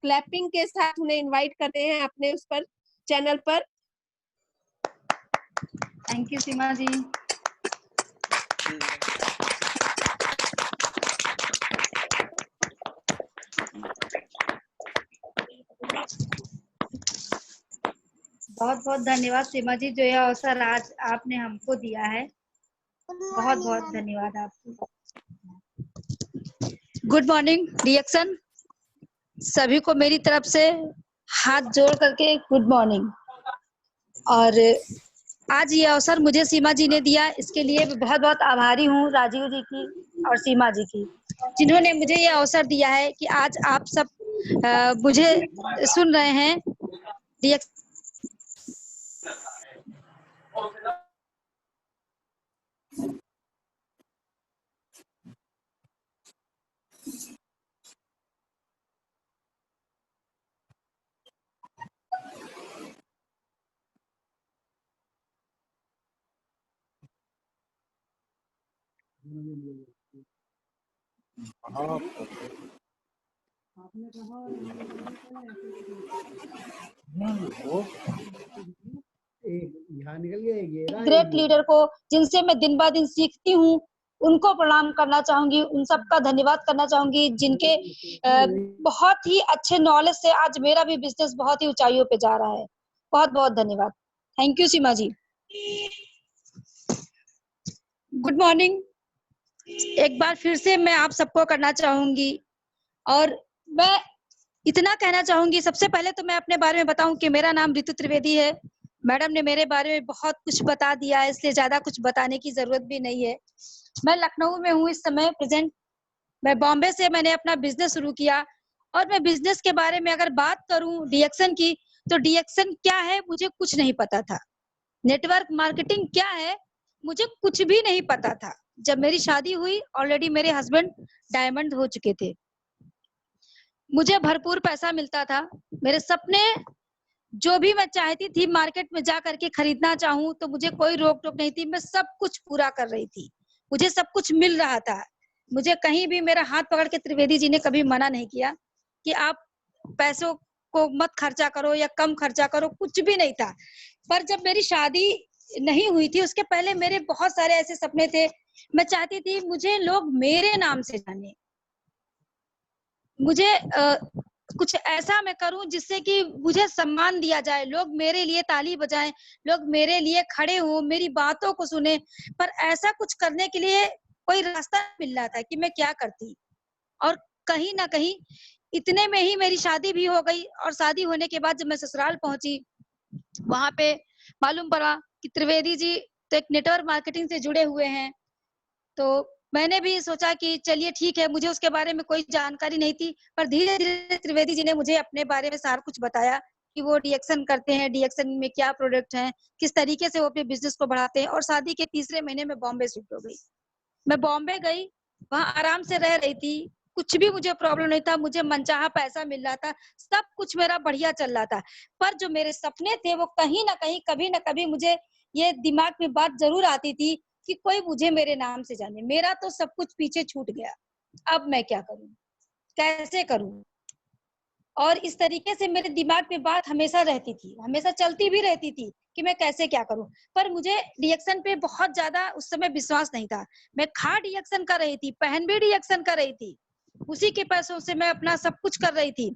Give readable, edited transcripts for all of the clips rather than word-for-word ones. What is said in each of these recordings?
Clapping के साथ उन्हें इनवाइट करते हैं अपने उस पर चैनल पर। थैंक यू सीमा जी। बहुत बहुत धन्यवाद सीमा जी, जो यह अवसर आज आपने हमको दिया है। बहुत बहुत धन्यवाद आपको। गुड मॉर्निंग रिएक्शन, सभी को मेरी तरफ से हाथ जोड़ करके गुड मॉर्निंग। और आज ये अवसर मुझे सीमा जी ने दिया, इसके लिए मैं बहुत बहुत आभारी हूँ राजीव जी की और सीमा जी की, जिन्होंने मुझे ये अवसर दिया है कि आज आप सब मुझे सुन रहे हैं। ग्रेट लीडर को, जिनसे मैं दिन ब दिन सीखती हूँ, उनको प्रणाम करना चाहूंगी, उन सबका धन्यवाद करना चाहूंगी, जिनके बहुत ही अच्छे नॉलेज से आज मेरा भी बिजनेस बहुत ही ऊंचाइयों पे जा रहा है। बहुत बहुत धन्यवाद। Thank you Seema ji. Good morning एक बार फिर से मैं आप सबको करना चाहूंगी, और मैं इतना कहना चाहूंगी। सबसे पहले तो मैं अपने बारे में बताऊं कि मेरा नाम ऋतु त्रिवेदी है। मैडम ने मेरे बारे में बहुत कुछ बता दिया है, इसलिए ज्यादा कुछ बताने की जरूरत भी नहीं है। मैं लखनऊ में हूँ इस समय प्रेजेंट। मैं बॉम्बे से मैंने अपना बिजनेस शुरू किया, और मैं बिजनेस के बारे में अगर बात करूं डीएक्शन की, तो डीएक्शन क्या है मुझे कुछ नहीं पता था। नेटवर्क मार्केटिंग क्या है मुझे कुछ भी नहीं पता था। जब मेरी शादी हुई, ऑलरेडी मेरे हस्बैंड डायमंड हो चुके थे, मुझे भरपूर पैसा मिलता था। मेरे सपने जो भी मैं चाहती थी मार्केट में जा करके खरीदना चाहूं तो मुझे कोई रोक टोक नहीं थी, मैं सब कुछ पूरा कर रही थी, मुझे सब कुछ मिल रहा था। मुझे कहीं भी मेरा हाथ पकड़ के त्रिवेदी जी ने कभी मना नहीं किया कि आप पैसों को मत खर्चा करो या कम खर्चा करो, कुछ भी नहीं था। पर जब मेरी शादी नहीं हुई थी, उसके पहले मेरे बहुत सारे ऐसे सपने थे। मैं चाहती थी मुझे लोग मेरे नाम से जाने, मुझे कुछ ऐसा मैं करूं जिससे कि मुझे सम्मान दिया जाए, लोग मेरे लिए ताली बजाएं, लोग मेरे लिए खड़े हों, मेरी बातों को सुने। पर ऐसा कुछ करने के लिए कोई रास्ता मिल रहा था कि मैं क्या करती। और कहीं ना कहीं इतने में ही मेरी शादी भी हो गई, और शादी होने के बाद जब मैं ससुराल पहुंची, वहां पे मालूम पड़ा कि त्रिवेदी जी तो एक नेटवर्क मार्केटिंग से जुड़े हुए हैं। तो मैंने भी सोचा कि चलिए ठीक है, मुझे उसके बारे में कोई जानकारी नहीं थी, पर धीरे धीरे त्रिवेदी जी ने मुझे अपने बारे में सारा कुछ बताया कि वो डीएक्शन करते हैं, डीएक्शन में क्या प्रोडक्ट हैं, किस तरीके से वो अपने बिजनेस को बढ़ाते हैं। और शादी के तीसरे महीने में बॉम्बे शिफ्ट हो गई। मैं बॉम्बे गई, वहां आराम से रह रही थी, कुछ भी मुझे प्रॉब्लम नहीं था, मुझे मनचाहा पैसा मिल रहा था, सब कुछ मेरा बढ़िया चल रहा था। पर जो मेरे सपने थे वो कहीं ना कहीं कभी ना कभी मुझे ये दिमाग में बात जरूर आती थी कि कोई मुझे मेरे नाम से जाने। मेरा तो सब कुछ पीछे छूट गया, अब मैं क्या करूं, कैसे करूं। और इस तरीके से मेरे दिमाग में बात हमेशा रहती थी, हमेशा चलती भी रहती थी कि मैं कैसे क्या करूं। पर मुझे डीएक्शन पे बहुत ज्यादा उस समय विश्वास नहीं था। मैं खा डीएक्शन कर रही थी, पहन भी डीएक्शन कर रही थी, उसी के पैसों से मैं अपना सब कुछ कर रही थी,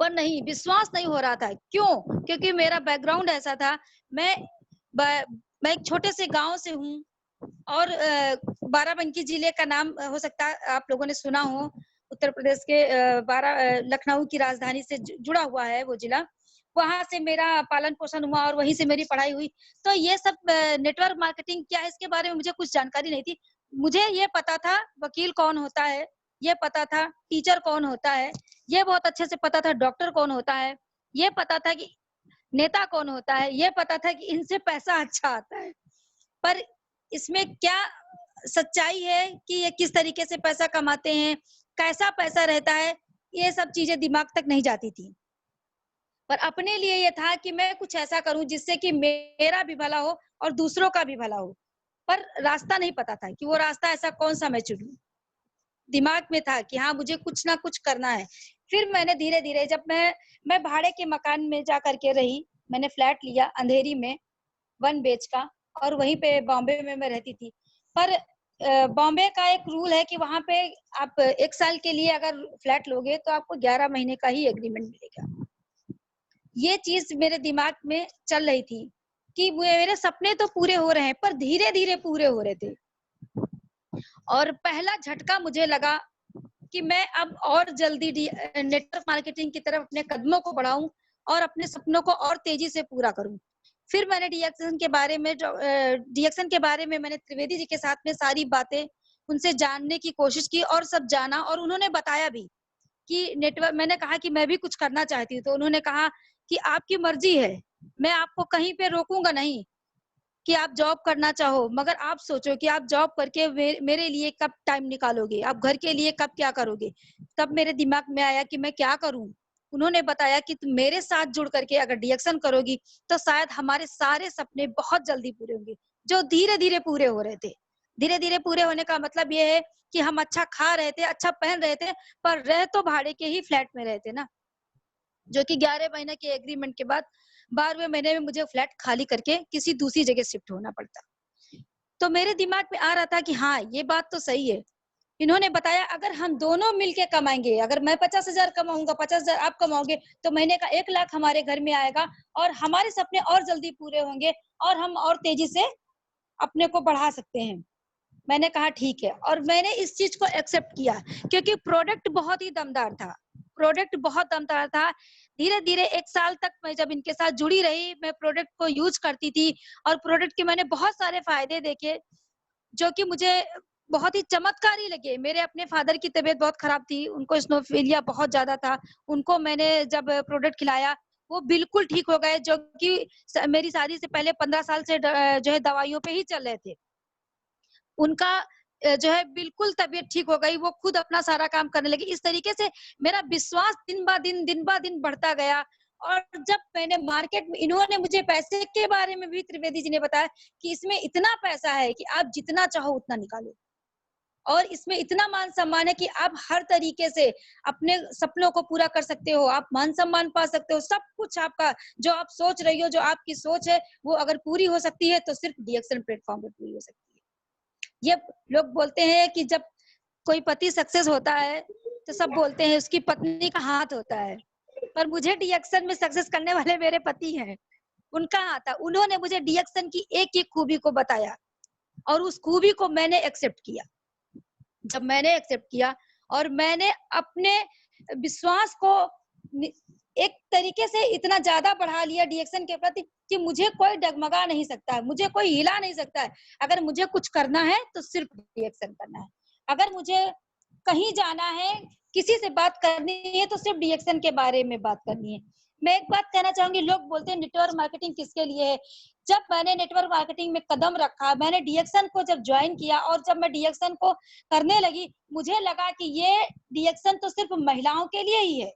पर नहीं, विश्वास नहीं हो रहा था। क्यों? क्योंकि मेरा बैकग्राउंड ऐसा था। मैं मैं एक छोटे से गांव से हूँ, और बाराबंकी जिले का नाम हो सकता है आप लोगों ने सुना हो। उत्तर प्रदेश के लखनऊ की राजधानी से जुड़ा हुआ है वो जिला। वहां से मेरा पालन पोषण हुआ और वहीं से मेरी पढ़ाई हुई। तो ये सब नेटवर्क मार्केटिंग क्या है इसके बारे में मुझे कुछ जानकारी नहीं थी। मुझे ये पता था वकील कौन होता है, ये पता था टीचर कौन होता है, ये बहुत अच्छे से पता था डॉक्टर कौन होता है, ये पता था कि नेता कौन होता है, ये पता था कि इनसे पैसा अच्छा आता है। पर इसमें क्या सच्चाई है कि ये किस तरीके से पैसा कमाते हैं, कैसा पैसा रहता है, ये सब चीजें दिमाग तक नहीं जाती थी। पर अपने लिए ये था कि मैं कुछ ऐसा करूं जिससे कि मेरा भी भला हो और दूसरों का भी भला हो। पर रास्ता नहीं पता था कि वो रास्ता ऐसा कौन सा मैं चुनूं। दिमाग में था कि हाँ, मुझे कुछ ना कुछ करना है। फिर मैंने धीरे-धीरे जब मैं भाड़े के मकान में जा कर के रही, मैंने फ्लैट लिया अंधेरी में 1 बीएच का और वहीं पे बॉम्बे में मैं रहती थी। पर बॉम्बे का एक रूल है कि वहाँ पे आप 1 साल के लिए अगर फ्लैट लोगे तो आपको 11 महीने का ही एग्रीमेंट मिलेगा। ये चीज़ मेरे दिमाग में चल रही थी कि मेरे सपने तो पूरे हो रहे हैं, पर धीरे-धीरे पूरे हो रहे थे। और पहला झटका मुझे लगा कि मैं अब और जल्दी नेटवर्क मार्केटिंग की तरफ अपने कदमों को बढ़ाऊँ और अपने सपनों को और तेज़ी से पूरा करूँ। फिर मैंने डीएक्शन के बारे में मैंने त्रिवेदी जी के साथ में सारी बातें उनसे जानने की कोशिश की और सब जाना और उन्होंने बताया भी कि नेटवर्क मैंने कहा कि मैं भी कुछ करना चाहती हूँ, तो उन्होंने कहा कि आपकी मर्ज़ी है, मैं आपको कहीं पे रोकूँगा नहीं। कि आप जॉब करना चाहो, मगर आप सोचो कि आप जॉब करके मेरे लिए कब टाइम निकालोगे? आप घर के लिए कब क्या करोगे? तब मेरे दिमाग में आया कि मैं क्या करूँ? उन्होंने बताया कि तुम मेरे साथ जुड़ करके अगर डीएक्शन करोगी, तो शायद हमारे सारे सपने बहुत जल्दी पूरे होंगे, जो धीरे-धीरे पूरे हो रहे थे। धीरे-धीरे पूरे होने का मतलब ये है कि हम अच्छा खा रहे थे, अच्छा पहन रहे थे, पर रह तो भाड़े के ही फ्लैट में रहे थे ना। जो कि 11 महीने के एग्रीमेंट के बाद 12वें महीने में मुझे फ्लैट खाली करके किसी दूसरी जगह शिफ्ट होना पड़ता। तो मेरे दिमाग में आ रहा था कि हाँ, ये बात तो सही है। इन्होंने बताया अगर हम दोनों मिलके कमाएँगे, अगर मैं 50,000 कमाऊँगा, 50,000 आप कमाओगे, तो महीने का 1 लाख हमारे घर में आएगा और हमारे सपने और जल्दी पूरे होंगे और हम और तेज़ी से अपने को बढ़ा सकते हैं। मैंने कहा ठीक है और मैंने इस चीज़ को एक्सेप्ट किया क्योंकि प्रोडक्ट बहुत ही दमदार था। प्रोडक्ट बहुत दमदार था। धीरे-धीरे 1 साल तक मैं जब इनके साथ जुड़ी रही, मैं प्रोडक्ट को यूज़ करती थी और प्रोडक्ट के मैंने बहुत सारे फ़ायदे देखे, जो कि मुझे बहुत ही चमत्कारी लगे। मेरे अपने फ़ादर की तबीयत बहुत ख़राब थी, उनको इस्नोफिलिया बहुत ज़्यादा था। उनको मैंने जब प्रोडक्ट खिलाया, वो बिल्कुल ठीक हो गए, जो कि मेरी शादी से पहले 15 साल से जो है दवाइयों पे ही चल रहे थे। उनका जो है बिल्कुल तबीयत ठीक हो गई, वो खुद अपना सारा काम करने लगी। इस तरीके से मेरा विश्वास दिन-ब-दिन बढ़ता गया और जब मैंने मार्केट में इन्होंने मुझे पैसे के बारे में भी त्रिवेदी जी ने बताया कि इसमें इतना पैसा है कि आप जितना चाहो उतना निकालो और इसमें इतना मान-सम्मान है कि आप हर तरीके से अपने सपनों को पूरा कर सकते हो, आप मान-सम्मान पा सकते हो, सब कुछ आपका जो आप सोच रही हो, जो आपकी सोच है, वो अगर पूरी हो सकती है, तो सिर्फ डीएक्शन प्लेटफ़ॉर्म पे पूरी हो सकती है। ये लोग बोलते हैं कि जब कोई पति सक्सेस होता है, तो सब बोलते हैं उसकी पत्नी का हाथ होता है। पर मुझे डीएक्शन में सक्सेस करने वाले मेरे पति हैं, उनका हाथ था। उन्होंने मुझे डीएक्शन की एक-एक खूबी को बताया और उस खूबी को मैंने एक्सेप्ट किया। जब मैंने एक्सेप्ट किया और मैंने अपने विश्वास को नि एक तरीके से इतना ज़्यादा बढ़ा लिया डीएक्शन के प्रति कि मुझे कोई डगमगा नहीं सकता है, मुझे कोई हिला नहीं सकता है। अगर मुझे कुछ करना है, तो सिर्फ डीएक्शन करना है। अगर मुझे कहीं जाना है, किसी से बात करनी है, तो सिर्फ डीएक्शन के बारे में बात करनी है। मैं एक बात कहना चाहूँगी, लोग बोलते हैं नेटवर्क मार्केटिंग किसके लिए है? जब मैंने नेटवर्क मार्केटिंग में कदम रखा, मैंने डीएक्शन को जब जॉइन किया और जब मैं डीएक्शन को करने लगी, मुझे लगा कि ये डीएक्शन तो सिर्फ महिलाओं के लिए ही है।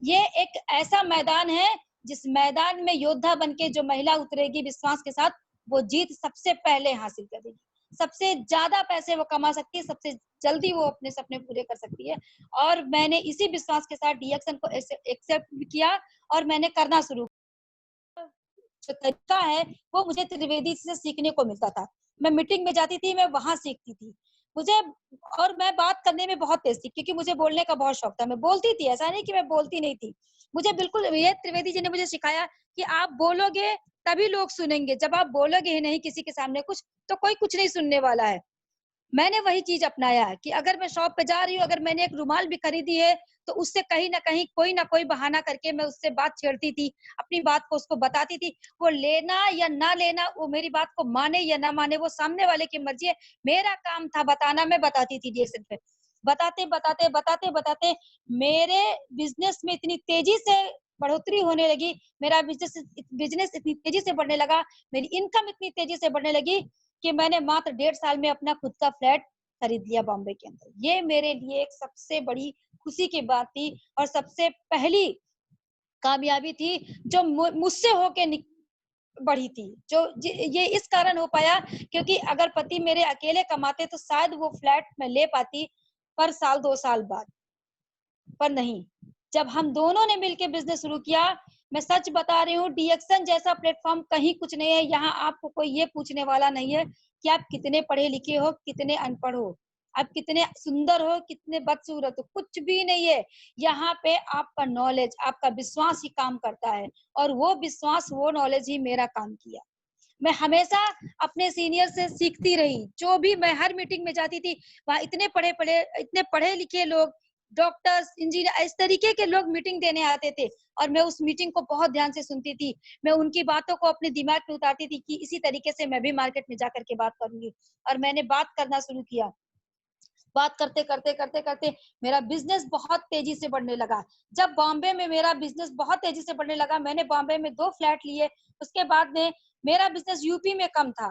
ये एक ऐसा मैदान है, जिस मैदान में योद्धा बन के जो महिला उतरेगी विश्वास के साथ, वो जीत सबसे पहले हासिल करेगी। सबसे ज़्यादा पैसे वो कमा सकती है, सबसे जल्दी वो अपने सपने पूरे कर सकती है और मैंने इसी विश्वास के साथ डीएक्शन को एक्सेप्ट भी किया और मैंने करना शुरू जो तरीका है, वो मुझे त्रिवेदी से सीखने को मिलता था। मैं मीटिंग में जाती थी, मैं वहाँ सीखती थी। मुझे और मैं बात करने में बहुत तेज़ थी क्योंकि मुझे बोलने का बहुत शौक था। मैं बोलती थी, ऐसा नहीं कि मैं बोलती नहीं थी। मुझे बिल्कुल ये त्रिवेदी जी ने मुझे सिखाया कि आप बोलोगे तभी लोग सुनेंगे, जब आप बोलोगे ही नहीं किसी के सामने कुछ, तो कोई कुछ नहीं सुनने वाला है। मैंने वही चीज़ अपनाया है कि अगर मैं शॉप पे जा रही हूँ, अगर मैंने एक रुमाल भी खरीदी है, तो उससे कहीं न कहीं कोई न कोई बहाना करके मैं उससे बात छेड़ती थी, अपनी बात को उसको बताती थी। वो लेना या ना लेना, वो मेरी बात को माने या ना माने, वो सामने वाले की मर्ज़ी है। मेरा काम था बताना, मैं बताती थी रिएक्शन पे। बताते-बताते मेरे बिज़नेस में इतनी तेज़ी से बढ़ोतरी होने लगी, मेरा बिज़नेस इतनी तेज़ी से बढ़ने लगा, मेरी इनकम इतनी तेज़ी से बढ़ने लगी कि मैंने मात्र 1.5 साल में अपना खुद का फ्लैट खरीद लिया बॉम्बे के अंदर। ये मेरे लिए एक सबसे बड़ी खुशी की बात थी और सबसे पहली कामयाबी थी जो मुझसे होके बढ़ी थी। जो ये इस कारण हो पाया क्योंकि अगर पति मेरे अकेले कमाते तो शायद वो फ्लैट मैं ले पाती, पर साल 2 साल बाद। पर नहीं, जब हम दोनों ने मिलके बिज़नेस शुरू किया, मैं सच बता रही हूँ, डीएक्सन जैसा प्लेटफ़ॉर्म कहीं कुछ नहीं है। यहाँ आपको कोई ये पूछने वाला नहीं है कि आप कितने पढ़े-लिखे हो, कितने अनपढ़ हो, आप कितने सुंदर हो, कितने बदसूरत हो, कुछ भी नहीं है। यहाँ पे आपका नॉलेज, आपका विश्वास ही काम करता है, और वो विश्वास, वो नॉलेज ही मेरा काम किया। मैं हमेशा अपने सीनियर से सीखती रही। जो भी मैं हर मीटिंग में जाती थी, वहाँ इतने पढ़े-लिखे लोग, डॉक्टर्स, इंजीनियर, इस तरीके के लोग मीटिंग देने आते थे, और मैं उस मीटिंग को बहुत ध्यान से सुनती थी। मैं उनकी बातों को अपने दिमाग में उतारती थी कि इसी तरीके से मैं भी मार्केट में जाकर के बात करूँगी, और मैंने बात करना शुरू किया। बात करते मेरा बिज़नेस बहुत तेज़ी से बढ़ने लगा। जब बॉम्बे में मेरा बिज़नेस बहुत तेज़ी से बढ़ने लगा, मैंने बॉम्बे में 2 फ्लैट लिए, उसके बाद में मेरा बिज़नेस यूपी में कम था।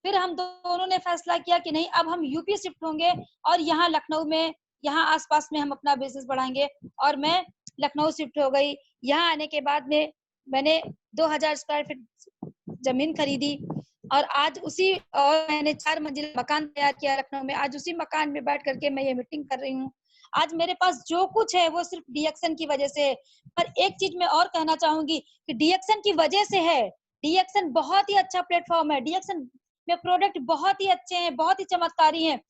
फिर हम दोनों ने फैसला किया कि नहीं, अब हम यूपी शिफ्ट होंगे, और यहाँ लखनऊ में, यहाँ आस-पास में हम अपना बिज़नेस बढ़ाएँगे, और मैं लखनऊ शिफ्ट हो गई। यहाँ आने के बाद में मैंने 2000 स्क्वायर फीट ज़मीन खरीदी, और आज उसी, और मैंने 4 मंजिला मकान तैयार किया लखनऊ में। आज उसी मकान में बैठ कर के मैं ये मीटिंग कर रही हूँ। आज मेरे पास जो कुछ है वो सिर्फ़ डीएक्सन की वज़ह से है। पर एक चीज़ मैं और कहना चाहूँगी कि डीएक्सन की वज़ह से है। डीएक्सन बहुत ही अच्छा प्लेटफ़ॉर्म है। डीएक्सन में प्रोडक्ट बहुत ही अच्छे हैं, बहुत ही चमत्कारी हैं।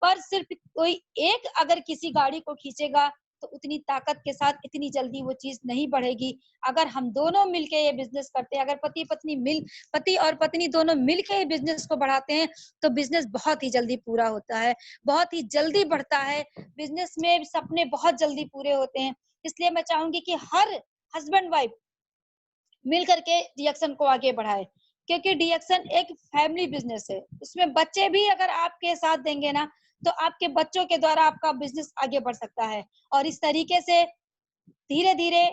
पर सिर्फ़ कोई एक अगर किसी गाड़ी को खींचेगा, तो उतनी ताकत के साथ इतनी जल्दी वो चीज़ नहीं बढ़ेगी। अगर हम दोनों मिलके ये बिज़नेस करते हैं, अगर पति और पत्नी दोनों मिलके ये बिज़नेस को बढ़ाते हैं, तो बिज़नेस बहुत ही जल्दी पूरा होता है, बहुत ही जल्दी बढ़ता है। बिज़नेस में सपने बहुत जल्दी पूरे होते हैं। इसलिए मैं चाहूँगी कि हर हस्बैंड वाइफ मिल करके डीएक्सन को आगे बढ़ाए, क्योंकि डीएक्सन एक फैमिली बिजनेस है। उसमें बच्चे भी अगर आपके साथ देंगे ना, तो आपके बच्चों के द्वारा आपका बिजनेस आगे बढ़ सकता है। और इस तरीके से धीरे धीरे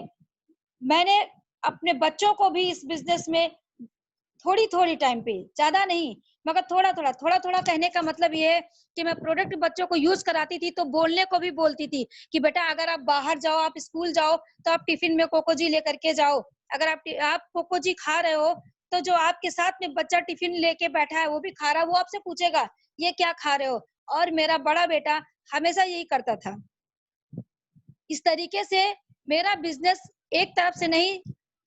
मैंने अपने बच्चों को भी इस बिजनेस में थोड़ी-थोड़ी टाइम पे, ज़्यादा नहीं, मगर थोड़ा-थोड़ा कहने का मतलब ये है कि मैं प्रोडक्ट बच्चों को यूज़ कराती थी, तो बोलने को भी बोलती थी कि बेटा, अगर आप बाहर जाओ, आप स्कूल जाओ, तो आप टिफ़िन में कोको जी लेकर के जाओ। अगर आप कोको जी खा रहे हो, तो जो आपके साथ में बच्चा टिफ़िन लेके बैठा है, वो भी खा रहा है, वो आपसे पूछेगा, "ये क्या खा रहे हो?" और मेरा बड़ा बेटा हमेशा यही करता था। इस तरीके से मेरा बिज़नेस एक तरफ से नहीं,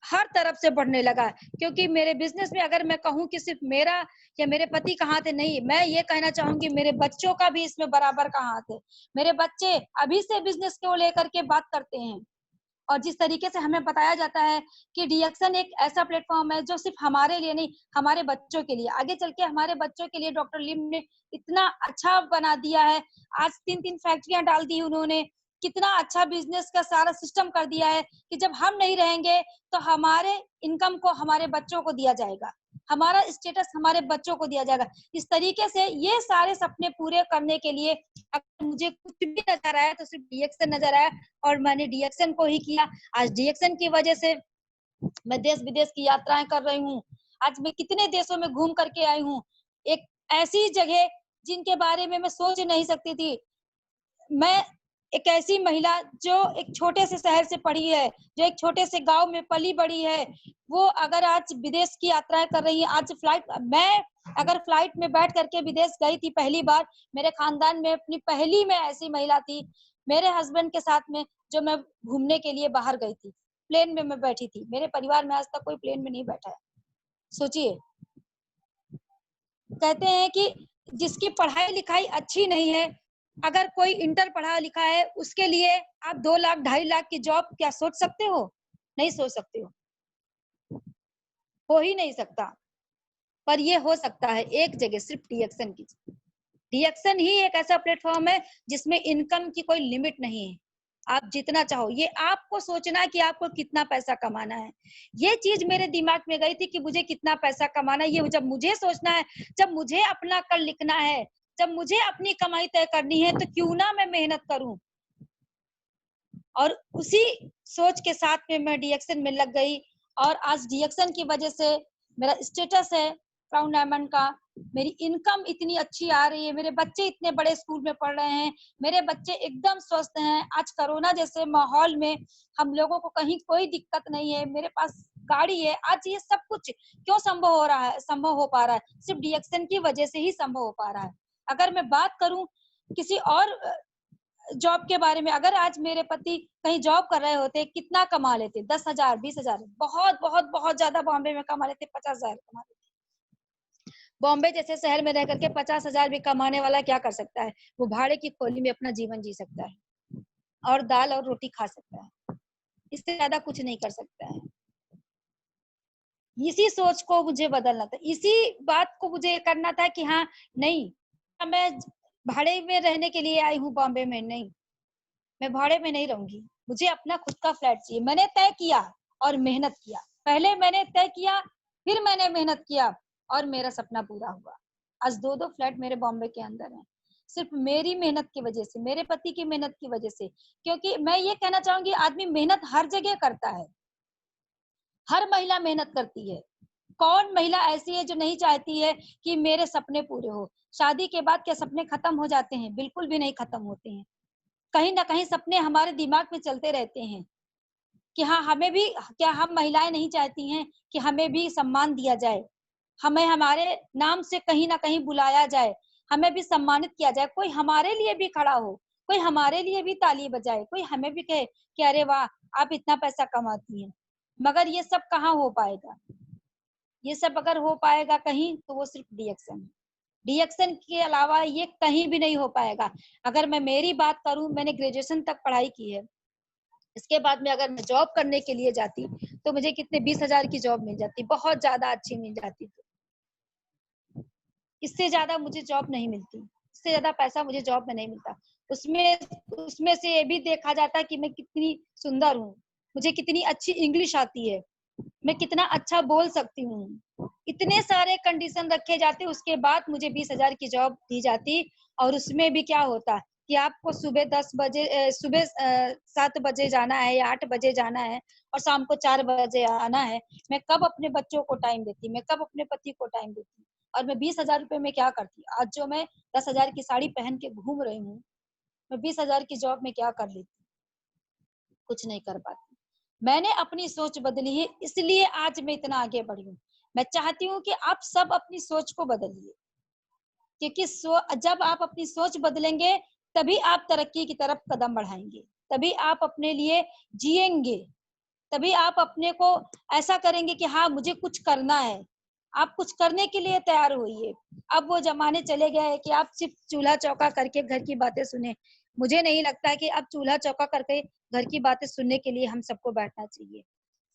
हर तरफ से बढ़ने लगा, क्योंकि मेरे बिज़नेस में अगर मैं कहूँ कि सिर्फ़ मेरा या मेरे पति का हाथ है, नहीं, मैं ये कहना चाहूँगी मेरे बच्चों का भी इसमें बराबर का हाथ है। मेरे बच्चे अभी से बिज़नेस को लेकर के बात करते हैं। और जिस तरीके से हमें बताया जाता है कि डीएक्सन एक ऐसा प्लेटफ़ॉर्म है जो सिर्फ़ हमारे लिए नहीं, हमारे बच्चों के लिए, आगे चल के हमारे बच्चों के लिए डॉक्टर लिम ने इतना अच्छा बना दिया है। आज 3-3 फैक्ट्रियाँ डाल दी उन्होंने, कितना अच्छा बिज़नेस का सारा सिस्टम कर दिया है कि जब हम नहीं रहेंगे, तो हमारे इनकम को हमारे बच्चों को दिया जाएगा। हमारा स्टेटस हमारे बच्चों को दिया जाएगा। इस तरीके से ये सारे सपने पूरे करने के लिए अगर मुझे कुछ भी नज़र आया, तो सिर्फ़ डीएक्सन नज़र आया, और मैंने डीएक्सन को ही किया। आज डीएक्सन की वजह से मैं देश-विदेश की यात्राएँ कर रही हूँ। आज मैं कितने देशों में घूम कर के आई हूँ। एक ऐसी जगह जिनके बारे में मैं सोच नहीं सकती थी। मैं एक ऐसी महिला जो एक छोटे से शहर से पढ़ी है, जो एक छोटे से गाँव में पली-बड़ी है, वो अगर आज विदेश की यात्राएँ कर रही है, आज मैं अगर फ्लाइट में बैठ कर के विदेश गई थी पहली बार, मेरे खानदान में अपनी पहली मैं ऐसी महिला थी, मेरे हस्बैंड के साथ में, जो मैं घूमने के लिए बाहर गई थी। प्लेन में मैं बैठी थी, मेरे परिवार में आज तक कोई प्लेन में नहीं बैठा है। सोचिए, कहते हैं कि जिसकी पढ़ाई-लिखाई अच्छी नहीं है, अगर कोई इंटर पढ़ा-लिखा है, उसके लिए आप 2 लाख, 2.5 लाख की जॉब क्या सोच सकते हो? नहीं सोच सकते हो ही नहीं सकता। पर ये हो सकता है एक जगह, सिर्फ डीएक्सन की। डीएक्सन ही एक ऐसा प्लेटफ़ॉर्म है जिसमें इनकम की कोई लिमिट नहीं है। आप जितना चाहो, ये आपको सोचना है कि आपको कितना पैसा कमाना है। ये चीज़ मेरे दिमाग में गई थी कि मुझे कितना पैसा कमाना है, ये जब मुझे सोचना है, जब मुझे अपना कल लिखना है, जब मुझे अपनी कमाई तय करनी है, तो क्यों ना मैं मेहनत करूँ। और उसी सोच के साथ में मैं डीएक्सन में लग गई, और आज डीएक्सन की वजह से मेरा स्टेटस है क्राउन डायमंड का, मेरी इनकम इतनी अच्छी आ रही है, मेरे बच्चे इतने बड़े स्कूल में पढ़ रहे हैं, मेरे बच्चे एकदम स्वस्थ हैं। आज कोरोना जैसे माहौल में हम लोगों को कहीं कोई दिक्कत नहीं है, मेरे पास गाड़ी है। आज ये सब कुछ क्यों संभव हो पा रहा है? सिर्फ डीएक्सन की वजह से ही संभव हो पा रहा है। अगर मैं बात करूँ किसी और जॉब के बारे में, अगर आज मेरे पति कहीं जॉब कर रहे होते, कितना कमा लेते? 10,000, 20,000, बहुत बहुत बहुत ज्यादा बॉम्बे में कमा लेते, 50,000 कमा लेते। बॉम्बे जैसे शहर में रह करके 50,000 भी कमाने वाला क्या कर सकता है? वो भाड़े की खोली में अपना जीवन जी सकता है और दाल और रोटी खा सकता है, इससे ज्यादा कुछ नहीं कर सकता है। इसी सोच को मुझे बदलना था, इसी बात को मुझे करना था कि हाँ, नहीं, मैं भाड़े में रहने के लिए आई हूँ बॉम्बे में, नहीं, मैं भाड़े में नहीं रहूंगी, मुझे अपना खुद का फ्लैट चाहिए। मैंने तय किया और मेहनत किया, पहले मैंने तय किया, फिर मैंने मेहनत किया और मेरा सपना पूरा हुआ। आज 2-2 फ्लैट मेरे बॉम्बे के अंदर हैं, सिर्फ मेरी मेहनत की वजह से, मेरे पति की मेहनत की वजह से। क्योंकि मैं ये कहना चाहूंगी, आदमी मेहनत हर जगह करता है, हर महिला मेहनत करती है। कौन महिला ऐसी है जो नहीं चाहती है कि मेरे सपने पूरे हो? शादी के बाद क्या सपने खत्म हो जाते हैं? बिल्कुल भी नहीं खत्म होते हैं। कहीं न कहीं सपने हमारे दिमाग में चलते रहते हैं कि हाँ, हमें भी, क्या हम महिलाएँ नहीं चाहती हैं कि हमें भी सम्मान दिया जाए? हमें हमारे नाम से कहीं न कहीं बुलाया जाए, हमें भी सम्मानित किया जाए, कोई हमारे लिए भी खड़ा हो, कोई हमारे लिए भी ताली बजाए, कोई हमें भी कहे कि अरे वाह! आप इतना पैसा कमाती हैं। मगर ये सब कहाँ हो पाएगा? ये सब अगर हो पाएगा कहीं, तो वो सिर्फ डिएक्शन है। डिएक्शन के अलावा ये कहीं भी नहीं हो पाएगा। अगर मैं मेरी बात करूँ, मैंने ग्रेजुएशन तक पढ़ाई की है। इसके बाद में अगर मैं जॉब करने के लिए जाती, तो मुझे कितने 20,000 की जॉब मिल जाती, बहुत ज़्यादा अच्छी मिल जाती। इससे ज़्यादा मुझे जॉब नहीं मिलती, इससे ज़्यादा पैसा मुझे जॉब में नहीं मिलता। उसमें उसमें से ये भी देखा जाता है कि मैं कितनी सुंदर हूँ, मुझे कितनी अच्छी इंग्लिश आती है, मैं कितना अच्छा बोल सकती हूँ। इतने सारे कंडीशन रखे जाते, उसके बाद मुझे 20,000 की जॉब दी जाती। और उसमें भी क्या होता कि आपको सुबह 10 बजे सुबह 7 बजे जाना है या 8 बजे जाना है और शाम को 4 बजे आना है। मैं कब अपने बच्चों को टाइम देती, मैं कब अपने पति को टाइम देती? और मैं 20,000 रुपए में क्या करती? आज जो मैं 10,000 की साड़ी पहन के घूम रही हूँ, मैं 20,000 की जॉब में क्या कर लेती? कुछ नहीं कर पाती। मैंने अपनी सोच बदली है, इसलिए आज मैं इतना आगे बढ़ी हूँ। मैं चाहती हूँ कि आप सब अपनी सोच को बदलिए, क्योंकि जब आप अपनी सोच बदलेंगे, तभी आप तरक्की की तरफ कदम बढ़ाएँगे, तभी आप अपने लिए जिएँगे, तभी आप अपने को ऐसा करेंगे कि हाँ, मुझे कुछ करना है। आप कुछ करने के लिए तैयार होइए। अब वो ज़माने चले गए हैं कि आप सिर्फ़ चूल्हा-चौका करके घर की बातें सुनें। मुझे नहीं लगता है कि अब चूल्हा-चौका करके घर की बातें सुनने के लिए हम सबको बैठना चाहिए।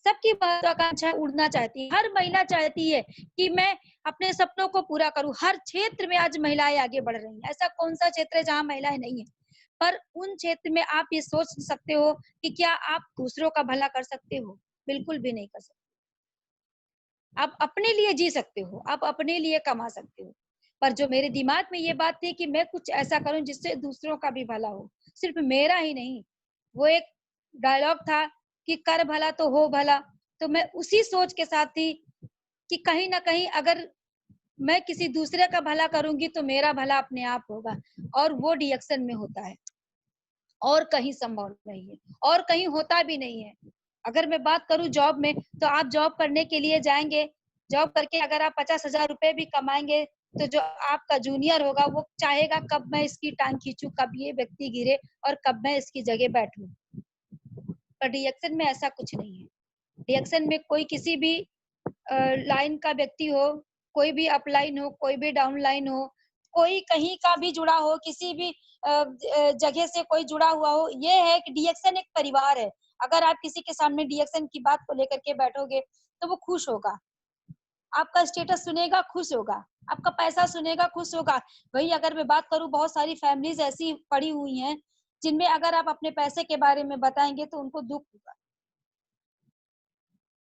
सबकी महत्वाकांक्षा उड़ना चाहती है, हर महिला चाहती है कि मैं अपने सपनों को पूरा करूँ। हर क्षेत्र में आज महिलाएँ आगे बढ़ रही हैं। ऐसा कौन-सा क्षेत्र है जहाँ महिलाएँ नहीं हैं? पर उन क्षेत्र में आप ये सोच सकते हो कि क्या आप दूसरों का भला कर सकते हो? बिल्कुल भी नहीं कर सकते। आप अपने लिए जी सकते हो, आप अपने लिए कमा सकते हो। पर जो मेरे दिमाग में ये बात थी कि मैं कुछ ऐसा करूँ जिससे दूसरों का भी भला हो, सिर्फ मेरा ही नहीं। वो एक डायलॉग था कि कर भला तो हो भला, तो मैं उसी सोच के साथ थी कि कहीं न कहीं अगर मैं किसी दूसरे का भला करूँगी तो मेरा भला अपने आप होगा, और वो डिएक्शन में होता है। और कहीं संभव नहीं है, और कहीं होता भी नहीं है। अगर मैं बात करूँ जॉब में, तो आप जॉब करने के लिए जाएँगे, जॉब करके अगर आप 50,000 रुपए भी कमाएँगे, तो जो आपका जूनियर होगा वो चाहेगा कब मैं इसकी टाँग खींचूँ, कब ये व्यक्ति गिरे और कब मैं इसकी जगह बैठूँ। पर रिएक्शन में ऐसा कुछ नहीं है। रिएक्शन में कोई किसी भी लाइन का व्यक्ति हो, कोई भी अपलाइन हो, कोई भी डाउनलाइन हो, कोई कहीं का भी जुड़ा हो, किसी भी जगह से कोई जुड़ा हुआ हो, ये है कि डिएक्शन एक परिवार है। अगर आप किसी के सामने डिएक्शन की बात को लेकर के बैठोगे, तो वो खुश होगा। आपका स्टेटस सुनेगा, खुश होगा। आपका पैसा सुनेगा, खुश होगा। वहीं अगर मैं बात करूँ, बहुत सारी फैमिलीज़ ऐसी पड़ी हुई हैं, जिनमें अगर आप अपने पैसे के बारे में बताएँगे, तो उनको दुःख होगा।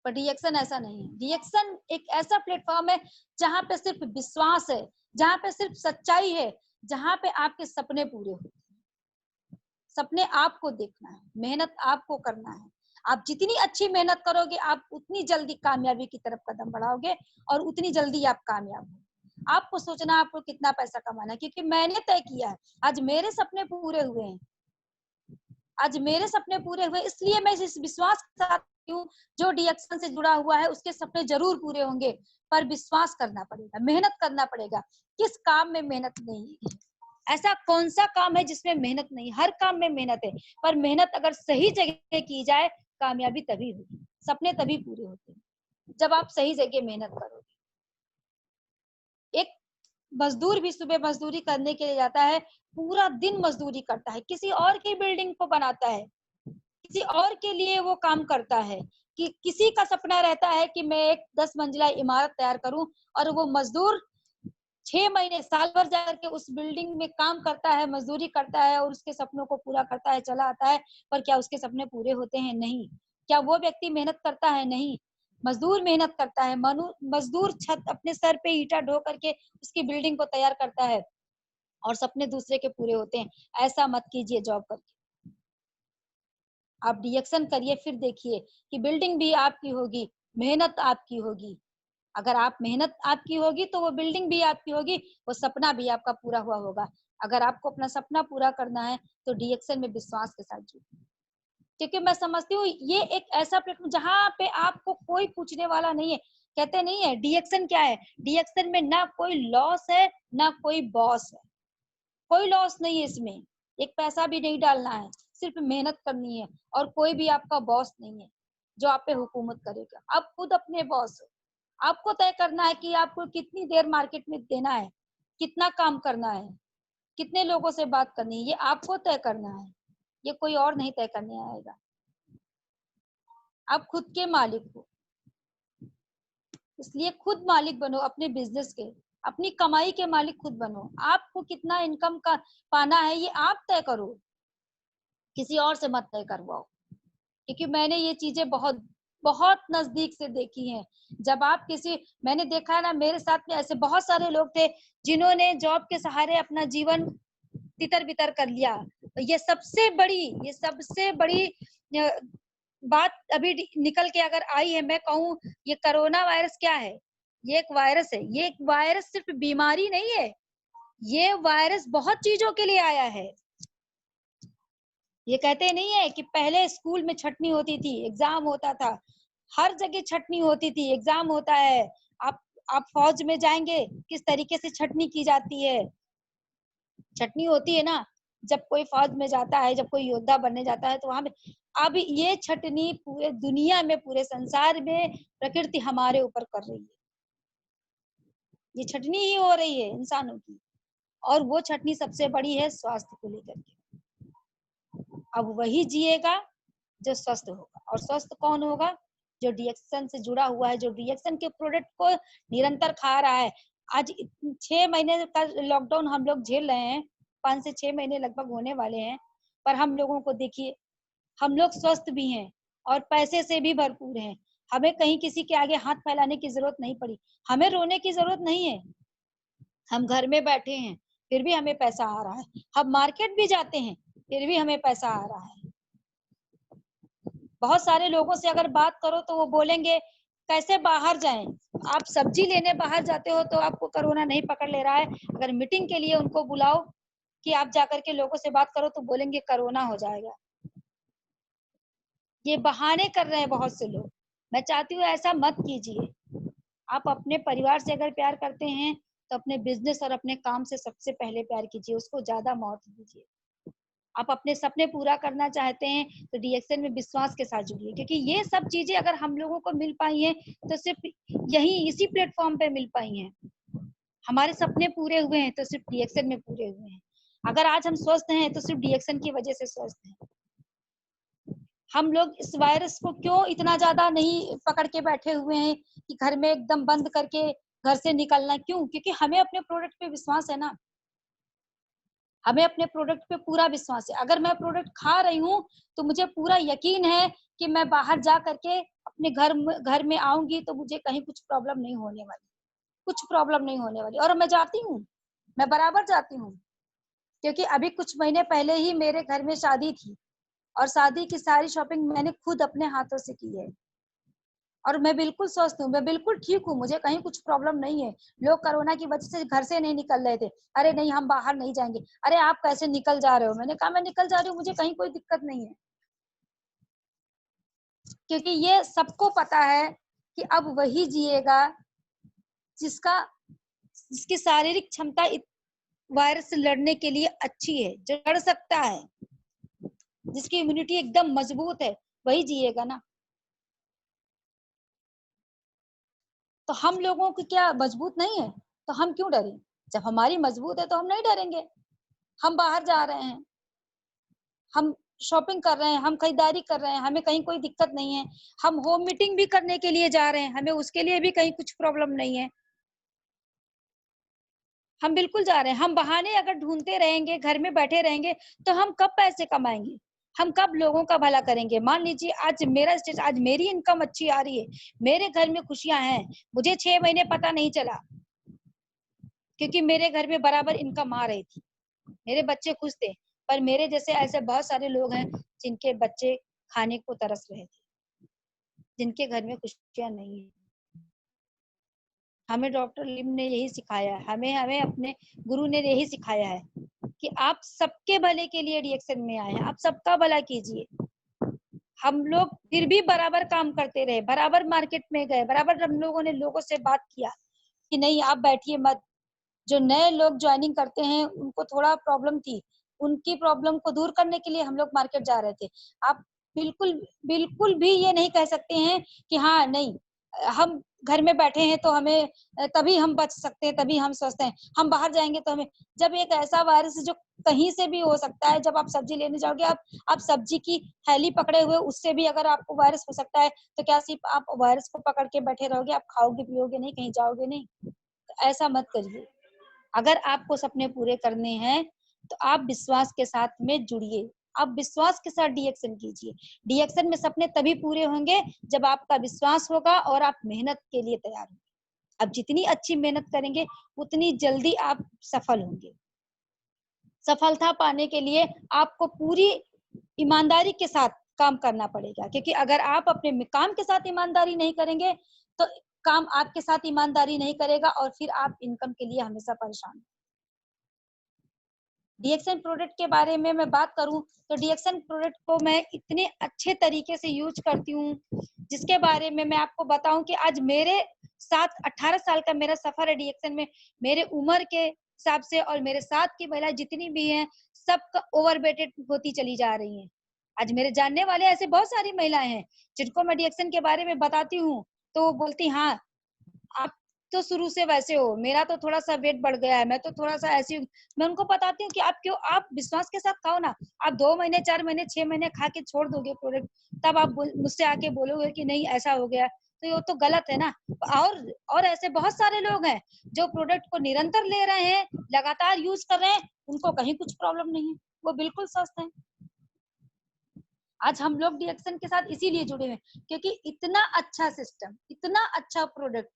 पर रिएक्शन ऐसा नहीं है। रिएक्शन एक ऐसा प्लेटफ़ॉर्म है जहाँ पे सिर्फ़ विश्वास है, जहाँ पे सिर्फ़ सच्चाई है, जहाँ पे आपके सपने पूरे होते हैं। सपने आपको देखना है, मेहनत आपको करना है। आप जितनी अच्छी मेहनत करोगे, आप उतनी जल्दी कामयाबी की तरफ कदम बढ़ाओगे और उतनी जल्दी आप कामयाब हो। आपको सोचना है आपको कितना पैसा कमाना है, क्योंकि मैंने तय किया है। आज मेरे सपने पूरे हुए हैं। आज मेरे सपने पूरे हुए, इसलिए मैं इस विश्वास के साथ हूँ, जो डिएक्शन से जुड़ा हुआ है उसके सपने ज़रूर पूरे होंगे, पर विश्वास करना पड़ेगा, मेहनत करना पड़ेगा। किस काम में मेहनत नहीं है? ऐसा कौन सा काम है जिसमें मेहनत नहीं? हर काम में मेहनत है, पर मेहनत अगर सही जगह की जाए, कामयाबी तभी होगी, सपने तभी पूरे होते हैं, जब आप सही जगह मेहनत करोगे। एक मजदूर भी सुबह मजदूरी करने के लिए जाता है, पूरा दिन मजदूरी करता है, किसी और की बिल्डिंग को बनाता है, किसी और के लिए वो काम करता है, कि किसी का सपना रहता है कि मैं एक 10 मंजिला इमारत तैयार करूं, और वो मजदूर 6 महीने साल भर जाकर के उस बिल्डिंग में काम करता है, मजदूरी करता है और उसके सपनों को पूरा करता है, चला आता है, पर क्या उसके सपने पूरे होते हैं? नहीं। क्या वो व्यक्ति मेहनत करता है? नहीं। मजदूर मेहनत करता है, मजदूर छत अपने सर पे ईंटा ढो करके उसकी बिल्डिंग को तैयार करता है और सपने दूसरे के पूरे होते हैं। ऐसा मत कीजिए जॉब करके। आप डिएक्शन करिए, फिर देखिए कि बिल्डिंग भी आपकी होगी, मेहनत आपकी होगी। अगर आप मेहनत आपकी होगी तो वो बिल्डिंग भी आपकी होगी, वो सपना भी आपका पूरा हुआ होगा। अगर आपको अपना सपना पूरा करना है तो डिएक्शन में विश्वास के साथ जुड़िए, क्योंकि मैं समझती हूँ ये एक ऐसा प्लेटफॉर्म जहाँ पे आपको कोई पूछने वाला नहीं है। कहते नहीं है डिएक्शन क्या है? डिएक्शन में ना कोई लॉस है, ना कोई बॉस है। कोई लॉस नहीं है इसमें, एक पैसा भी नहीं डालना है, सिर्फ मेहनत करनी है, और कोई भी आपका बॉस नहीं है जो आप पे हुकूमत करेगा। आप खुद अपने बॉस हो। आपको तय करना है कि आपको कितनी देर मार्केट में देना है, कितना काम करना है, कितने लोगों से बात करनी है, ये आपको तय करना है, ये कोई और नहीं तय करने आएगा। आप खुद के मालिक हो, इसलिए खुद मालिक बनो अपने बिजनेस के, अपनी कमाई के मालिक खुद बनो। आपको कितना इनकम का पाना है ये आप तय करो, किसी और से मत तय करवाओ, क्योंकि मैंने ये चीजें बहुत बहुत नजदीक से देखी हैं। जब आप किसी, मैंने देखा है ना, मेरे साथ में ऐसे बहुत सारे लोग थे जिन्होंने जॉब के सहारे अपना जीवन तितर बितर कर लिया। ये सबसे बड़ी बात अभी निकल के अगर आई है, मैं कहूँ ये कोरोना वायरस क्या है? ये एक वायरस है। ये एक वायरस सिर्फ बीमारी नहीं है, ये वायरस बहुत चीजों के लिए आया है। ये कहते नहीं है कि पहले स्कूल में छटनी होती थी, एग्जाम होता था, हर जगह छटनी होती थी, एग्जाम होता है। आप आप फौज में जाएंगे, किस तरीके से छटनी की जाती है? छटनी होती है ना, जब कोई फौज में जाता है, जब कोई योद्धा बनने जाता है तो वहां पे, अब ये छटनी पूरे दुनिया में, पूरे संसार में प्रकृति हमारे ऊपर कर रही है। ये छटनी ही हो रही है इंसानों की, और वो छटनी सबसे बड़ी है स्वास्थ्य को लेकर के। अब वही जिएगा जो स्वस्थ होगा, और स्वस्थ कौन होगा? जो डिएक्शन से जुड़ा हुआ है, जो डिएक्शन के प्रोडक्ट को निरंतर खा रहा है। आज 6 महीने का लॉकडाउन हम लोग झेल रहे हैं, 5 से 6 महीने लगभग होने वाले हैं, पर हम लोगों को देखिए, हम लोग स्वस्थ भी हैं और पैसे से भी भरपूर हैं। हमें कहीं किसी के आगे हाथ फैलाने की जरूरत नहीं पड़ी, हमें रोने की जरूरत नहीं है। हम घर में बैठे हैं, फिर भी हमें पैसा आ रहा है। हम मार्केट भी जाते हैं, फिर भी हमें पैसा आ रहा है। बहुत सारे लोगों से अगर बात करो तो वो बोलेंगे कैसे बाहर जाएं? आप सब्जी लेने बाहर जाते हो तो आपको कोरोना नहीं पकड़ ले रहा है, अगर मीटिंग के लिए उनको बुलाओ कि आप जाकर के लोगों से बात करो तो बोलेंगे कोरोना हो जाएगा। ये बहाने कर रहे हैं बहुत से लोग। मैं चाहती हूँ ऐसा मत कीजिए। आप अपने परिवार से अगर प्यार करते हैं तो अपने बिजनेस और अपने काम से सबसे पहले प्यार कीजिए, उसको ज्यादा महत्व दीजिए। आप अपने सपने पूरा करना चाहते हैं तो डीएक्शन में विश्वास के साथ जुड़िए, क्योंकि ये सब चीजें अगर हम लोगों को मिल पाई हैं तो सिर्फ यही इसी प्लेटफॉर्म पे मिल पाई हैं। हमारे सपने पूरे हुए हैं तो सिर्फ डीएक्शन में पूरे हुए हैं। अगर आज हम स्वस्थ हैं तो सिर्फ डीएक्शन की वजह से स्वस्थ हैं। हम लोग इस वायरस को क्यों इतना ज्यादा नहीं पकड़ के बैठे हुए हैं कि घर में एकदम बंद करके घर से निकलना क्यों? क्योंकि हमें अपने प्रोडक्ट पे विश्वास है ना, हमें अपने प्रोडक्ट पे पूरा विश्वास है। अगर मैं प्रोडक्ट खा रही हूँ तो मुझे पूरा यकीन है कि मैं बाहर जा करके अपने घर में आऊंगी तो मुझे कहीं कुछ प्रॉब्लम नहीं होने वाली, कुछ प्रॉब्लम नहीं होने वाली। और मैं जाती हूँ, मैं बराबर जाती हूँ, क्योंकि अभी कुछ महीने पहले ही मेरे घर में शादी थी और शादी की सारी शॉपिंग मैंने खुद अपने हाथों से की है, और मैं बिल्कुल स्वस्थ हूँ, मैं बिल्कुल ठीक हूँ, मुझे कहीं कुछ प्रॉब्लम नहीं है। लोग कोरोना की वजह से घर से नहीं निकल रहे थे, अरे नहीं हम बाहर नहीं जाएंगे, अरे आप कैसे निकल जा रहे हो? मैंने कहा मैं निकल जा रही हूँ, मुझे कहीं कोई दिक्कत नहीं है, क्योंकि ये सबको पता है कि अब वही जिएगा जिसका जिसकी शारीरिक क्षमता वायरस से लड़ने के लिए अच्छी है, जो लड़ सकता है, जिसकी इम्यूनिटी एकदम मजबूत है, वही जिएगा ना। तो हम लोगों की क्या मजबूत नहीं है, तो हम क्यों डरें? जब हमारी मजबूत है तो हम नहीं डरेंगे। हम बाहर जा रहे हैं, हम शॉपिंग कर रहे हैं, हम खरीदारी कर रहे हैं, हमें कहीं कोई दिक्कत नहीं है। हम होम मीटिंग भी करने के लिए जा रहे हैं, हमें उसके लिए भी कहीं कुछ प्रॉब्लम नहीं है। हम बिल्कुल जा रहे हैं। हम बहाने अगर ढूंढते रहेंगे, घर में बैठे रहेंगे, तो हम कब पैसे कमाएंगे? हम कब लोगों का भला करेंगे? मान लीजिए आज मेरा स्टेज, आज मेरी इनकम अच्छी आ रही है, मेरे घर में खुशियां हैं, मुझे 6 महीने पता नहीं चला, क्योंकि मेरे घर में बराबर इनकम आ रही थी, मेरे बच्चे खुश थे। पर मेरे जैसे ऐसे बहुत सारे लोग हैं जिनके बच्चे खाने को तरस रहे थे, जिनके घर में खुशियां नहीं है। हमें डॉक्टर लिम ने यही सिखाया है, हमें हमें अपने गुरु ने यही सिखाया है कि आप सबके भले के लिए डीएक्शन में आए हैं, आप सबका भला कीजिए। हम लोग फिर भी बराबर काम करते रहे, बराबर मार्केट में गए, बराबर हम लोगों ने लोगों से बात किया कि नहीं आप बैठिए मत। जो नए लोग ज्वाइनिंग करते हैं उनको थोड़ा प्रॉब्लम थी, उनकी प्रॉब्लम को दूर करने के लिए हम लोग मार्केट जा रहे थे। आप बिल्कुल बिल्कुल भी ये नहीं कह सकते हैं कि हाँ नहीं, हम घर में बैठे हैं तो हमें तभी हम बच सकते हैं, तभी हम स्वस्थ हैं, हम बाहर जाएंगे तो हमें। जब एक ऐसा वायरस जो कहीं से भी हो सकता है, जब आप सब्जी लेने जाओगे, आप सब्जी की थैली पकड़े हुए, उससे भी अगर आपको वायरस हो सकता है, तो क्या सिर्फ आप वायरस को पकड़ के बैठे रहोगे? आप खाओगे पियोगे नहीं, कहीं जाओगे नहीं? तो ऐसा मत करिए। अगर आपको सपने पूरे करने हैं तो आप विश्वास के साथ में जुड़िए, आप विश्वास के साथ डीएक्शन कीजिए। डीएक्शन में सपने तभी पूरे होंगे जब आपका विश्वास होगा और आप मेहनत के लिए तैयार होंगे। आप जितनी अच्छी मेहनत करेंगे उतनी जल्दी आप सफल होंगे। सफलता पाने के लिए आपको पूरी ईमानदारी के साथ काम करना पड़ेगा, क्योंकि अगर आप अपने काम के साथ ईमानदारी नहीं करेंगे तो काम आपके साथ ईमानदारी नहीं करेगा और फिर आप इनकम के लिए हमेशा परेशान। डीएक्सन प्रोडक्ट के बारे में मैं बात करूं तो डीएक्सन प्रोडक्ट को मैं इतने अच्छे तरीके से यूज करती हूँ, जिसके बारे में मैं आपको बताऊं कि आज मेरे साथ 18 साल का मेरा सफर है डीएक्सन में। मेरे उम्र के हिसाब से और मेरे साथ की महिलाएं जितनी भी हैं, सब ओवरवेटेड होती चली जा रही हैं। आज मेरे जानने वाले ऐसे बहुत सारी महिलाएं हैं जिनको मैं डीएक्सन के बारे में बताती हूँ, तो वो बोलती हाँ आप तो शुरू से वैसे हो, मेरा तो थोड़ा सा वेट बढ़ गया है, मैं तो थोड़ा सा ऐसी हूँ। मैं उनको बताती हूँ कि आप क्यों, आप विश्वास के साथ खाओ ना। आप 2 महीने 4 महीने 6 महीने खा के छोड़ दोगे प्रोडक्ट, तब आप मुझसे आके बोलोगे कि नहीं ऐसा हो गया, तो ये तो गलत है ना। और ऐसे बहुत सारे लोग हैं जो प्रोडक्ट को निरंतर ले रहे हैं, लगातार यूज कर रहे हैं, उनको कहीं कुछ प्रॉब्लम नहीं है, वो बिल्कुल स्वस्थ है। आज हम लोग डीएक्शन के साथ इसीलिए जुड़े हुए हैं क्योंकि इतना अच्छा सिस्टम, इतना अच्छा प्रोडक्ट,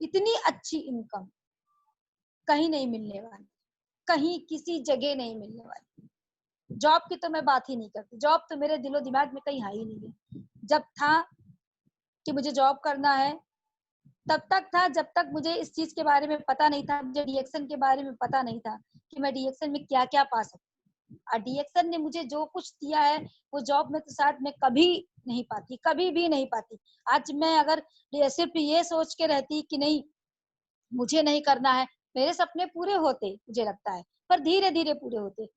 इतनी अच्छी इनकम कहीं नहीं मिलने वाली, कहीं किसी जगह नहीं मिलने वाली। जॉब की तो मैं बात ही नहीं करती, जॉब तो मेरे दिलो दिमाग में कहीं है ही नहीं है। जब था कि मुझे जॉब करना है तब तक था, जब तक मुझे इस चीज के बारे में पता नहीं था, मुझे डीएक्शन के बारे में पता नहीं था कि मैं डीएक्शन में क्या क्या पा सकती। और डीएक्शन ने मुझे जो कुछ दिया है वो जॉब में तो शायद मैं कभी नहीं पाती, कभी भी नहीं पाती। आज मैं अगर सिर्फ ये सोच के रहती कि नहीं मुझे नहीं करना है, मेरे सपने पूरे होते मुझे लगता है, पर धीरे धीरे पूरे होते।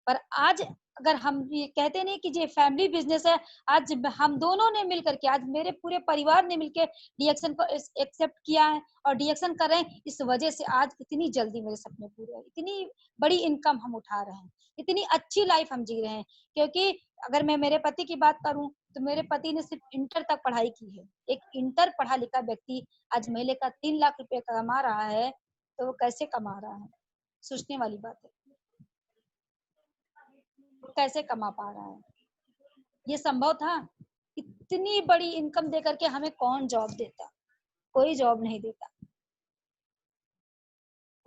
पर आज अगर हम ये कहते नहीं कि ये फैमिली बिजनेस है, आज हम दोनों ने मिलकर के, आज मेरे पूरे परिवार ने मिलकर डीएक्शन को एक्सेप्ट किया है और डीएक्शन कर रहे हैं। इस वजह से आज इतनी जल्दी मेरे सपने पूरे हैं, इतनी बड़ी इनकम हम उठा रहे हैं, इतनी अच्छी लाइफ हम जी रहे हैं। क्योंकि अगर मैं मेरे पति की बात करूं तो मेरे पति ने सिर्फ इंटर तक पढ़ाई की है। एक इंटर पढ़ा लिखा व्यक्ति आज महीने का 3 लाख रुपए कमा रहा है, तो वो कैसे कमा रहा है? सोचने वाली बात है, कैसे कमा पा रहा है? ये संभव था? इतनी बड़ी इनकम देकर के हमें कौन जॉब देता? कोई जॉब नहीं देता।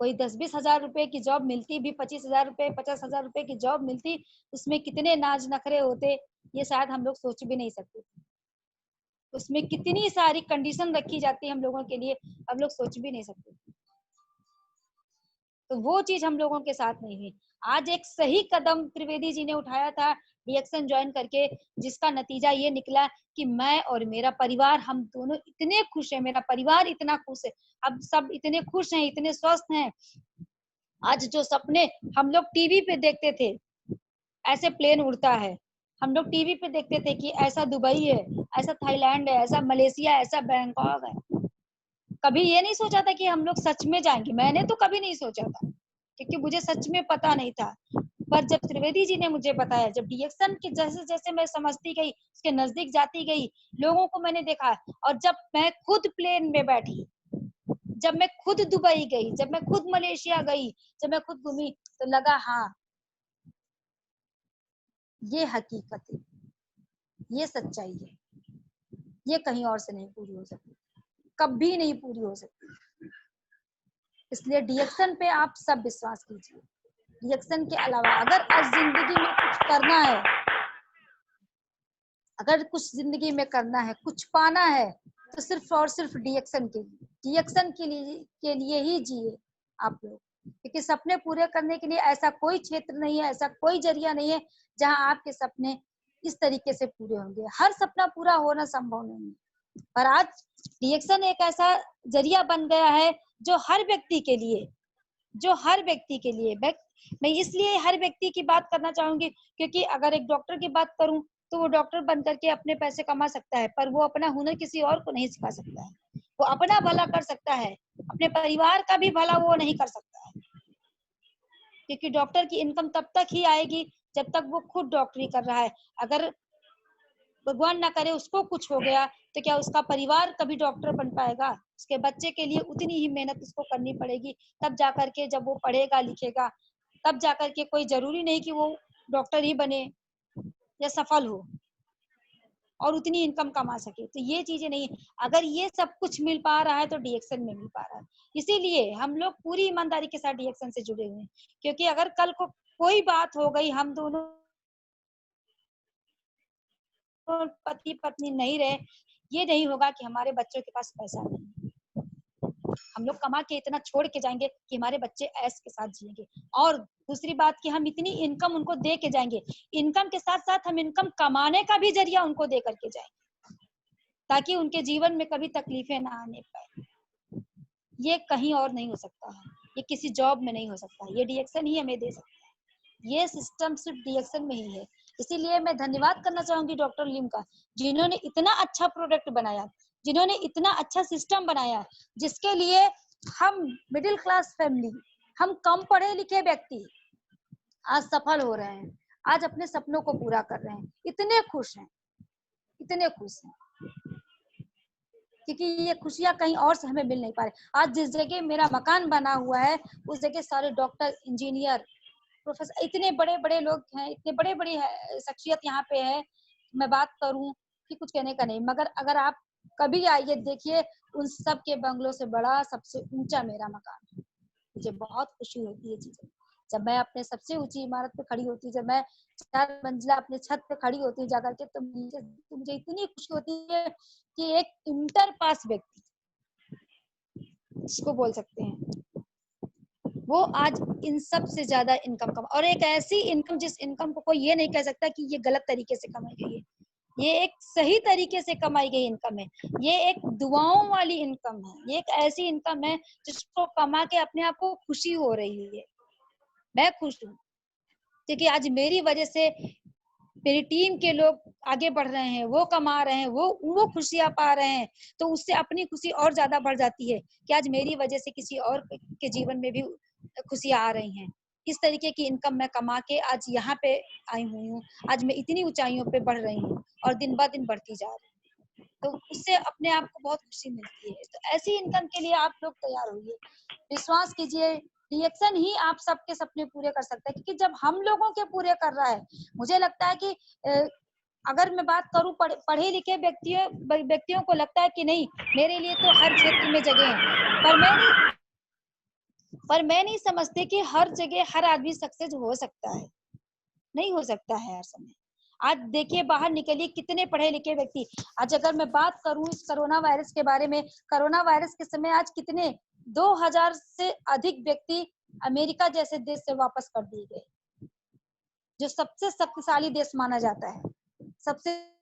कोई 10-20 हजार रुपए की जॉब मिलती भी, 25 हजार रुपए 50 हजार रुपए की जॉब मिलती, उसमें कितने नाज नखरे होते ये शायद हम लोग सोच भी नहीं सकते। उसमें कितनी सारी कंडीशन रखी जाती है हम लोगों के लिए, हम लोग सोच भी नहीं सकते। तो वो चीज हम लोगों के साथ नहीं हुई। आज एक सही कदम त्रिवेदी जी ने उठाया था डीएक्शन ज्वाइन करके, जिसका नतीजा ये निकला कि मैं और मेरा परिवार, हम दोनों इतने खुश हैं, मेरा परिवार इतना खुश है, अब सब इतने खुश हैं, इतने स्वस्थ हैं। आज जो सपने हम लोग टीवी पे देखते थे, ऐसे प्लेन उड़ता है, हम लोग टीवी पे देखते थे कि ऐसा दुबई है, ऐसा थाईलैंड है, ऐसा मलेशिया, ऐसा बैंकॉक है। कभी ये नहीं सोचा था कि हम लोग सच में जाएंगे। मैंने तो कभी नहीं सोचा था, क्योंकि मुझे सच में पता नहीं था। पर जब त्रिवेदी जी ने मुझे बताया, जब डीएक्शन की जैसे जैसे मैं समझती गई, उसके नजदीक जाती गई, लोगों को मैंने देखा, और जब मैं खुद प्लेन में बैठी, जब मैं खुद दुबई गई, जब मैं खुद मलेशिया गई, जब मैं खुद घूमी, तो लगा हाँ, ये हकीकत है, ये सच्चाई है, ये कहीं और से नहीं पूरी हो सकती, कभी नहीं पूरी हो सकती। इसलिए डीएक्शन पे आप सब विश्वास कीजिए। डीएक्शन के अलावा अगर आज जिंदगी में कुछ करना है, अगर कुछ जिंदगी में करना है, कुछ पाना है, तो सिर्फ और सिर्फ डीएक्शन के लिए, डीएक्शन के लिए ही जिए आप लोग। क्योंकि सपने पूरे करने के लिए ऐसा कोई क्षेत्र नहीं है, ऐसा कोई जरिया नहीं है जहां आपके सपने इस तरीके से पूरे होंगे। हर सपना पूरा होना संभव नहीं है, पर आज डीएक्शन एक ऐसा जरिया बन गया है जो हर व्यक्ति के लिए, जो हर व्यक्ति के लिए, मैं इसलिए हर व्यक्ति की बात करना चाहूंगी, क्योंकि अगर एक डॉक्टर की बात करूं तो वो डॉक्टर बन करके अपने पैसे कमा सकता है, पर वो अपना हुनर किसी और को नहीं सिखा सकता है। वो अपना भला कर सकता है, अपने परिवार का भी भला वो नहीं कर सकता है, क्योंकि डॉक्टर की इनकम तब तक ही आएगी जब तक वो खुद डॉक्टरी कर रहा है। अगर भगवान ना करे उसको कुछ हो गया, तो क्या उसका परिवार कभी डॉक्टर बन पाएगा? उसके बच्चे के लिए उतनी ही मेहनत उसको करनी पड़ेगी, तब जाकर के जब वो पढ़ेगा लिखेगा, तब जाकर के, कोई जरूरी नहीं कि वो डॉक्टर ही बने या सफल हो और उतनी इनकम कमा सके। तो ये चीजें नहीं, अगर ये सब कुछ मिल पा रहा है तो डीएक्शन में मिल पा रहा है। इसीलिए हम लोग पूरी ईमानदारी के साथ डीएक्शन से जुड़े हुए हैं, क्योंकि अगर कल को कोई बात हो गई, हम दोनों पति पत्नी नहीं रहे, ये नहीं होगा कि हमारे बच्चों के पास पैसा नहीं, हम लोग कमा के इतना छोड़ के जाएंगे कि हमारे बच्चे ऐश के साथ जिएंगे। और दूसरी बात कि हम इतनी इनकम उनको दे के जाएंगे, इनकम के साथ साथ हम इनकम कमाने का भी जरिया उनको दे करके जाएंगे, ताकि उनके जीवन में कभी तकलीफें ना आने पाए। ये कहीं और नहीं हो सकता है, ये किसी जॉब में नहीं हो सकता है, ये डीएक्शन ही हमें दे सकता है। ये सिस्टम सिर्फ डीएक्शन में ही है। इसीलिए मैं धन्यवाद करना चाहूंगी डॉक्टर लिम का, जिन्होंने इतना अच्छा प्रोडक्ट बनाया, जिन्होंने इतना अच्छा सिस्टम बनाया, जिसके लिए हम मिडिल क्लास फैमिली, हम कम पढ़े लिखे व्यक्ति आज सफल हो रहे हैं, आज अपने सपनों को पूरा कर रहे हैं, इतने खुश हैं, इतने खुश हैं, क्योंकि ये खुशियां कहीं और से हमें मिल नहीं पा रही। आज जिस जगह मेरा मकान बना हुआ है, उस जगह सारे डॉक्टर, इंजीनियर, प्रोफेसर, इतने बड़े बड़े लोग हैं, इतने बड़े बड़ी शख्सियत यहाँ पे है, मैं बात करूं कि कुछ कहने का नहीं। मगर अगर आप कभी आइए, देखिए, उन सब के बंगलों से बड़ा, सबसे ऊंचा मेरा मकान है। मुझे बहुत खुशी होती है चीजें, जब मैं अपने सबसे ऊंची इमारत पे खड़ी होती, जब मैं 4 मंजिला अपने छत पे खड़ी होती जाकर के, तो मुझे इतनी खुशी होती है कि एक इंटर पास व्यक्ति, जिसको बोल सकते हैं, वो आज इन सब से ज्यादा इनकम कमा, और एक ऐसी इनकम जिस इनकम को कोई ये नहीं कह सकता कि ये गलत तरीके से कमाई गई है। ये एक सही तरीके से कमाई गई इनकम है, ये एक दुआओं वाली इनकम है, ये एक ऐसी इनकम है जिसको कमा के अपने आप को खुशी हो रही है। मैं खुश हूँ, क्योंकि आज मेरी वजह से मेरी टीम के लोग आगे बढ़ रहे हैं, वो कमा रहे हैं, वो खुशियां पा रहे हैं, तो उससे अपनी खुशी और ज्यादा बढ़ जाती है कि आज मेरी वजह से किसी और के जीवन में भी खुशियां आ रही हैं। इस तरीके की इनकम मैं कमा के आज यहाँ पे आई हुई हूँ, आज मैं इतनी ऊंचाइयों पे बढ़ रही हूँ और दिन ब दिन बढ़ती जा रही हूँ, तो उससे अपने आप को बहुत खुशी मिलती है। तो ऐसी इनकम के लिए आप लोग तैयार होइए, विश्वास कीजिए, डीएक्शन ही आप सबके सपने पूरे कर सकता है, क्योंकि जब हम लोगों के पूरे कर रहा है, मुझे लगता है कि अगर मैं बात करूं पढ़े लिखे व्यक्तियों को लगता है कि नहीं, मेरे लिए तो हर क्षेत्र में जगह है, पर मैं नहीं समझती कि हर जगह हर आदमी सक्सेस हो सकता है, नहीं हो सकता है हर समय। आज देखिए, बाहर निकलिए, कितने पढ़े लिखे व्यक्ति, आज अगर मैं बात करूं इस कोरोना वायरस के बारे में, कोरोना वायरस के समय आज कितने 2000 से अधिक व्यक्ति अमेरिका जैसे देश से वापस कर दिए गए, जो सबसे शक्तिशाली देश माना जाता है, सबसे